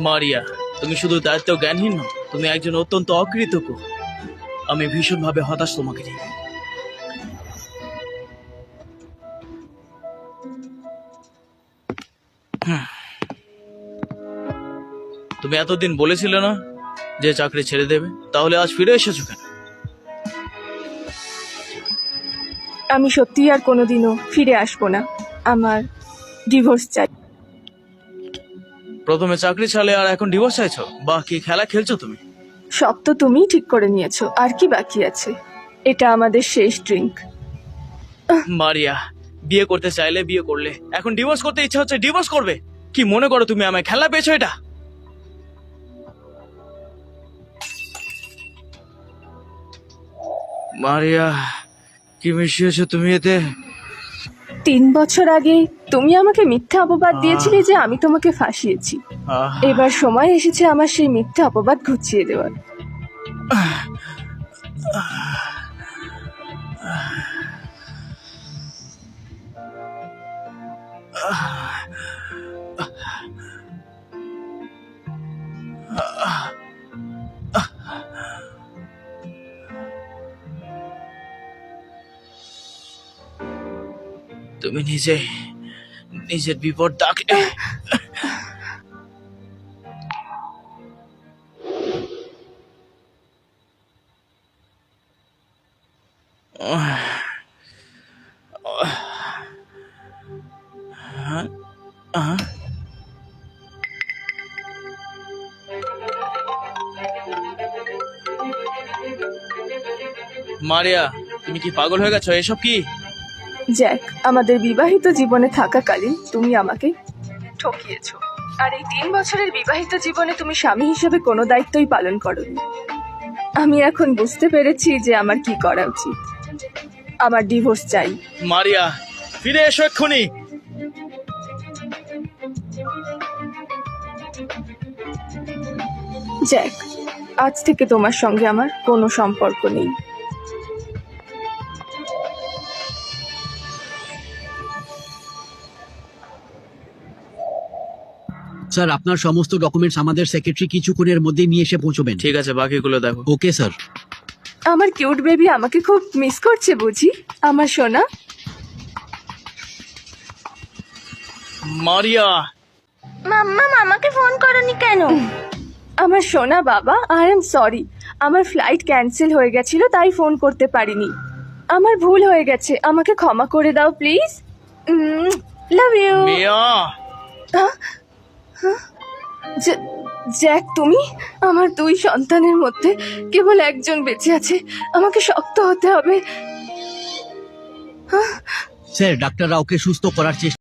মারিয়া, তুমি শুধু দায়িত্ব জ্ঞানহীন নও, তুমি একজন অত্যন্ত অকৃতজ্ঞ। আমি ভীষণভাবে হতাশ তোমাকে নিয়ে। তুমি এতদিন বলেছিলে না যে চাকরি ছেড়ে দেবে, তাহলে আজ ফিরে এসেছো কেন? আমি সত্যি আর কোনোদিনও ফিরে আসবো না। আমার ডিভোর্স চাই। প্রথমে চাকরি ছাড়লে আর এখন ডিভোর্স চাইছো? বাহ, কি খেলা খেলছো তুমি। সব তো তুমিই ঠিক করে নিয়েছো, আর কি বাকি আছে? এটা আমাদের শেষ ড্রিঙ্ক। মারিয়া, বিয়ে করতে চাইলে বিয়ে করলে, এখন ডিভোর্স করতে ইচ্ছা হচ্ছে ডিভোর্স করবে? কি মনে করো তুমি আমায় খেলা পেয়েছো এটা? মারিয়া, কি মিশিয়েছো তুমি এতে? 3 বছর আগে তুমি আমাকে মিথ্যা অপবাদ দিয়েছিলে যে আমি তোমাকে ফাঁসিয়েছি। আহ, এবার সময় এসেছে আমার সেই মিথ্যা অপবাদ ঘুচিয়ে দেওয়ার। তুমি নিজের বিপদ ডাকলে। মারিয়া, তুমি কি পাগল হয়ে গেছো? এসব কি? জ্যাক, আমাদের বিবাহিত জীবনে থাকাকালীন তুমি আমাকে ঠকিয়েছো। আর এই 3 বছরের বিবাহিত জীবনে তুমি স্বামী হিসেবে কোনো দায়িত্বই পালন করোনি। আমি এখন বুঝতে পেরেছি যে আমার কি করা উচিত। আমার ডিভোর্স চাই। মারিয়া, ফিরে এসো এক্ষুনি। জ্যাক, আজ থেকে তোমার সঙ্গে আমার কোনো সম্পর্ক নেই। স্যার, আপনার সমস্ত ডকুমেন্টস আমাদের সেক্রেটারি কিছুক্ষণের মধ্যে নিয়ে এসে পৌঁছবেন। ঠিক আছে, বাকিগুলো দেখো। Okay sir. আমার কিউট বেবি আমাকে খুব মিস করছে বুঝি, আমার সোনা। মারিয়া, মাম্মা, আমাকে ফোন করনি কেন? আমার সোনা বাবা, আই এম সরি। আমার ফ্লাইট ক্যান্সেল হয়ে গেছিল, তাই ফোন করতে পারিনি। আমার ভুল হয়ে গেছে, আমাকে ক্ষমা করে দাও please. Love you. Mia. Jack, তুমি? আমার 2 সন্তানের মধ্যে কেবল একজন বেঁচে আছে, আমাকে শক্ত হতে হবে। স্যার, ডাক্তাররা ওকে সুস্থ করার চেষ্টা